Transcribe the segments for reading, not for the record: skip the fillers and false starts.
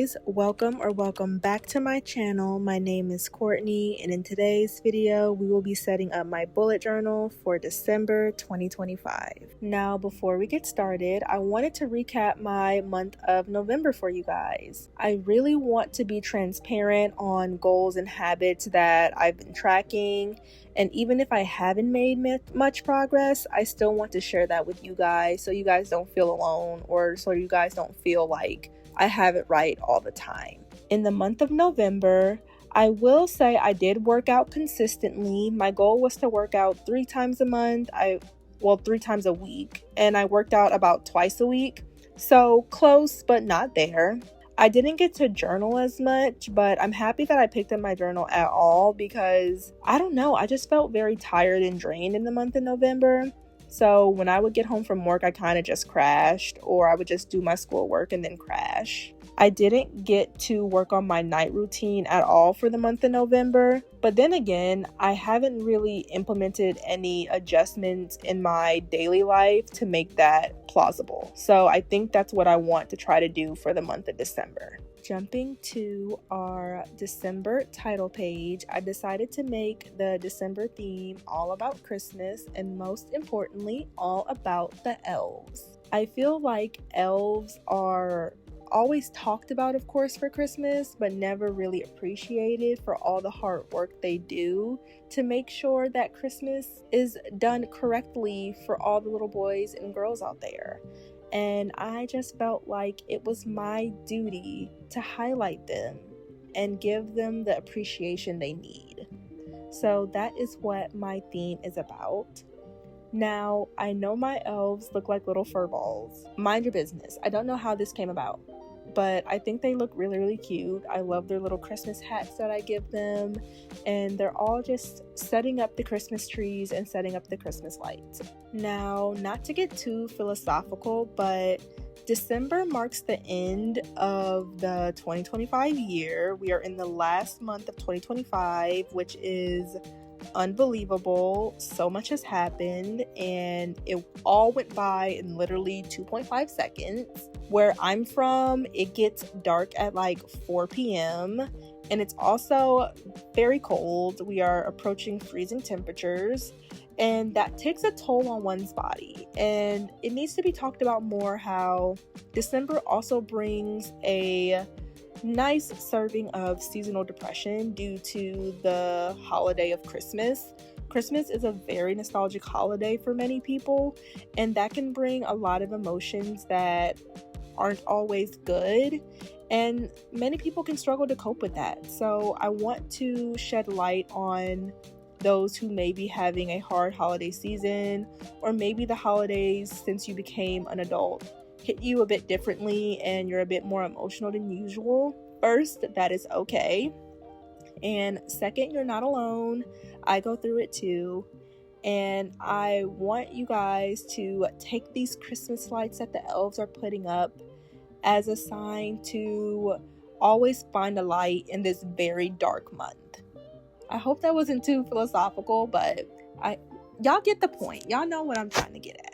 guys, welcome back to my channel. My name is Courtney, and in today's video we will be setting up my bullet journal for December 2025. Now before we get started, I wanted to recap my month of November for you guys. I really want to be transparent on goals and habits that I've been tracking, and even if I haven't made much progress, I still want to share that with you guys so you guys don't feel alone, or so you guys don't feel like I have it right all the time. In the month of November, I will say I did work out consistently. My goal was to work out 3 times a month. 3 times a week, and I worked out about twice a week. So close, but not there. I didn't get to journal as much, but I'm happy that I picked up my journal at all because I don't know, I just felt very tired and drained in the month of November. So when I would get home from work, I kind of just crashed, or I would just do my schoolwork and then crash. I didn't get to work on my night routine at all for the month of November. But then again, I haven't really implemented any adjustments in my daily life to make that plausible. So I think that's what I want to try to do for the month of December. Jumping to our December title page, I decided to make the December theme all about Christmas, and most importantly, all about the elves. I feel like elves are always talked about, of course, for Christmas, but never really appreciated for all the hard work they do to make sure that Christmas is done correctly for all the little boys and girls out there. And I just felt like it was my duty to highlight them and give them the appreciation they need. So that is what my theme is about. Now, I know my elves look like little fur balls. Mind your business. I don't know how this came about, but I think they look really, really cute. I love their little Christmas hats that I give them, and they're all just setting up the Christmas trees and setting up the Christmas lights. Now, not to get too philosophical, but December marks the end of the 2025 year. We are in the last month of 2025, which is unbelievable. So much has happened, and it all went by in literally 2.5 seconds. Where I'm from, it gets dark at like 4 p.m. and it's also very cold. We are approaching freezing temperatures, and that takes a toll on one's body, and it needs to be talked about more how December also brings a nice serving of seasonal depression due to the holiday of Christmas. Christmas is a very nostalgic holiday for many people, and that can bring a lot of emotions that aren't always good, and many people can struggle to cope with that. So I want to shed light on those who may be having a hard holiday season, or maybe the holidays since you became an adult hit you a bit differently and you're a bit more emotional than usual. First, that is okay. And second, you're not alone. I go through it too. And I want you guys to take these Christmas lights that the elves are putting up as a sign to always find a light in this very dark month. I hope that wasn't too philosophical, but y'all get the point. Y'all know what I'm trying to get at.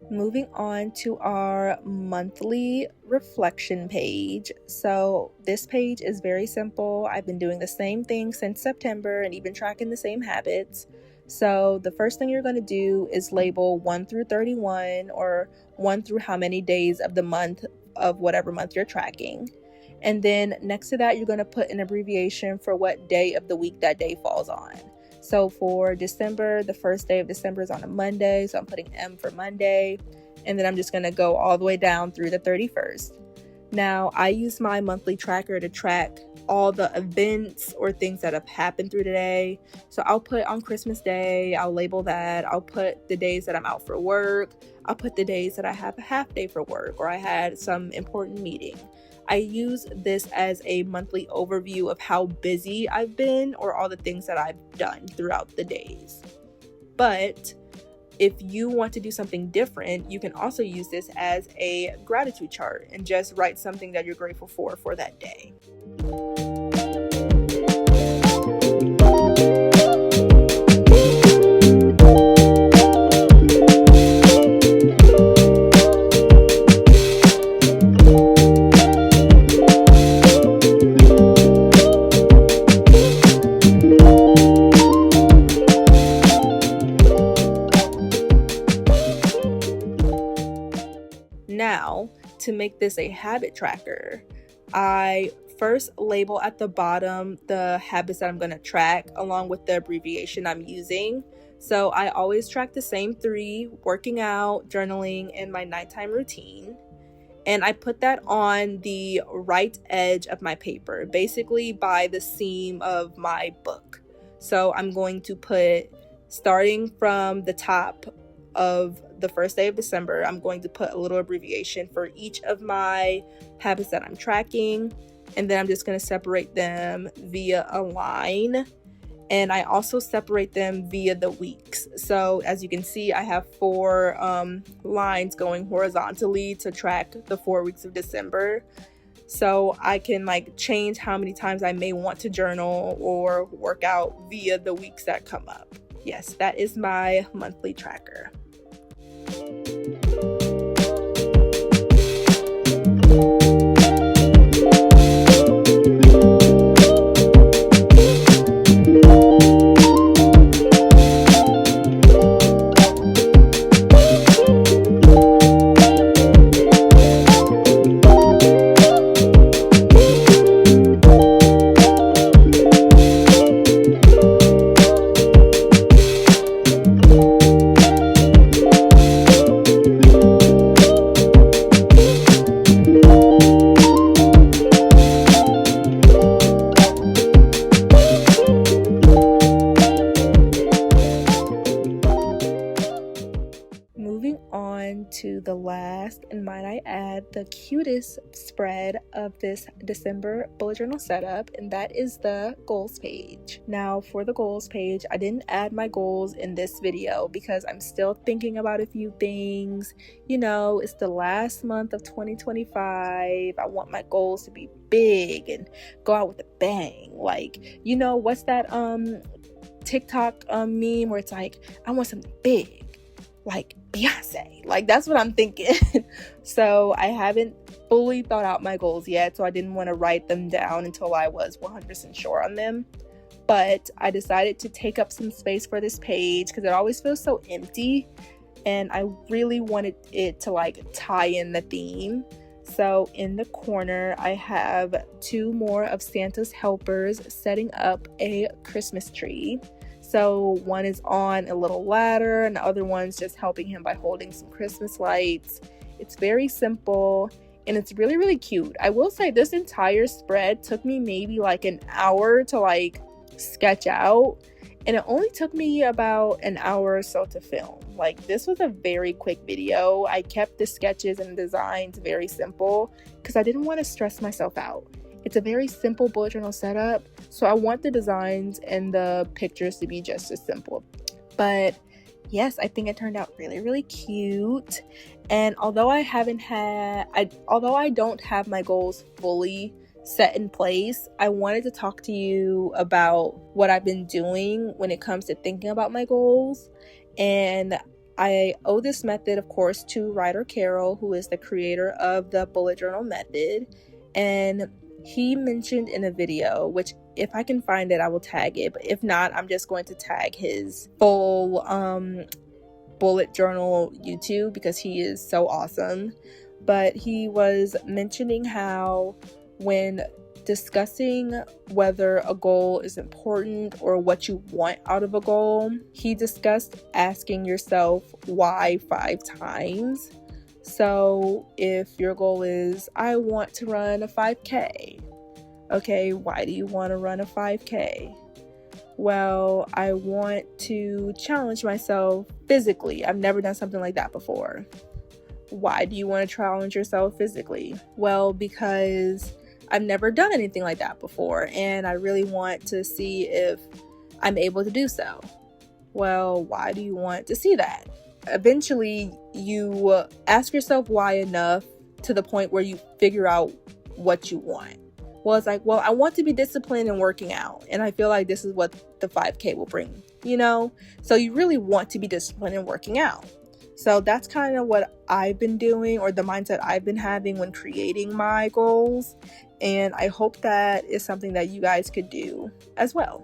Moving on to our monthly reflection page. So this page is very simple. I've been doing the same thing since September and even tracking the same habits. So the first thing you're going to do is label 1 through 31, or 1 through how many days of the month of whatever month you're tracking. And then next to that, you're going to put an abbreviation for what day of the week that day falls on. So for December, the first day of December is on a Monday, so I'm putting M for Monday. And then I'm just going to go all the way down through the 31st. Now, I use my monthly tracker to track all the events or things that have happened through the day. So I'll put on Christmas Day, I'll label that. I'll put the days that I'm out for work. I'll put the days that I have a half day for work or I had some important meeting. I use this as a monthly overview of how busy I've been or all the things that I've done throughout the days. But if you want to do something different, you can also use this as a gratitude chart and just write something that you're grateful for that day. Now, to make this a habit tracker, I first label at the bottom the habits that I'm going to track along with the abbreviation I'm using. So I always track the same 3: working out, journaling, and my nighttime routine. And I put that on the right edge of my paper, basically by the seam of my book. So I'm going to put, starting from the top of the first day of December, I'm going to put a little abbreviation for each of my habits that I'm tracking. And then I'm just going to separate them via a line. And I also separate them via the weeks. So as you can see, I have 4 lines going horizontally to track the 4 weeks of December. So I can change how many times I may want to journal or work out via the weeks that come up. Yes, that is my monthly tracker. Moving on to the last, and might I add, the cutest spread of this December bullet journal setup, and that is the goals page. Now for the goals page, I didn't add my goals in this video because I'm still thinking about a few things. You know, it's the last month of 2025. I want my goals to be big and go out with a bang. What's that TikTok meme where it's like, I want something big, like Beyonce. That's what I'm thinking. So I haven't fully thought out my goals yet, so I didn't want to write them down until I was 100% sure on them. But I decided to take up some space for this page because it always feels so empty, and I really wanted it to tie in the theme. So in the corner, I have 2 more of Santa's helpers setting up a Christmas tree. So one is on a little ladder and the other one's just helping him by holding some Christmas lights. It's very simple and it's really, really cute. I will say this entire spread took me maybe an hour to sketch out, and it only took me about an hour or so to film. This was a very quick video. I kept the sketches and designs very simple because I didn't want to stress myself out. It's a very simple bullet journal setup, so I want the designs and the pictures to be just as simple. But yes, I think it turned out really, really cute. And although I don't have my goals fully set in place, I wanted to talk to you about what I've been doing when it comes to thinking about my goals. And I owe this method, of course, to Ryder Carroll, who is the creator of the bullet journal method. And he mentioned in a video, which if I can find it, I will tag it. But if not, I'm just going to tag his full bullet journal YouTube because he is so awesome. But he was mentioning how when discussing whether a goal is important or what you want out of a goal, he discussed asking yourself why 5 times. So if your goal is, I want to run a 5K. Okay, why do you want to run a 5K? Well, I want to challenge myself physically. I've never done something like that before. Why do you want to challenge yourself physically? Well, because I've never done anything like that before, and I really want to see if I'm able to do so. Well, why do you want to see that? Eventually, you ask yourself why enough to the point where you figure out what you want. Well, it's like, well, I want to be disciplined in working out, and I feel like this is what the 5K will bring, So you really want to be disciplined in working out. So that's kind of what I've been doing, or the mindset I've been having when creating my goals. And I hope that is something that you guys could do as well.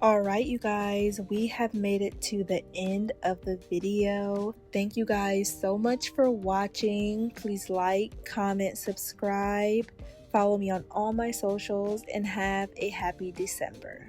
Alright, you guys, we have made it to the end of the video. Thank you guys so much for watching. Please like, comment, subscribe, follow me on all my socials, and have a happy December.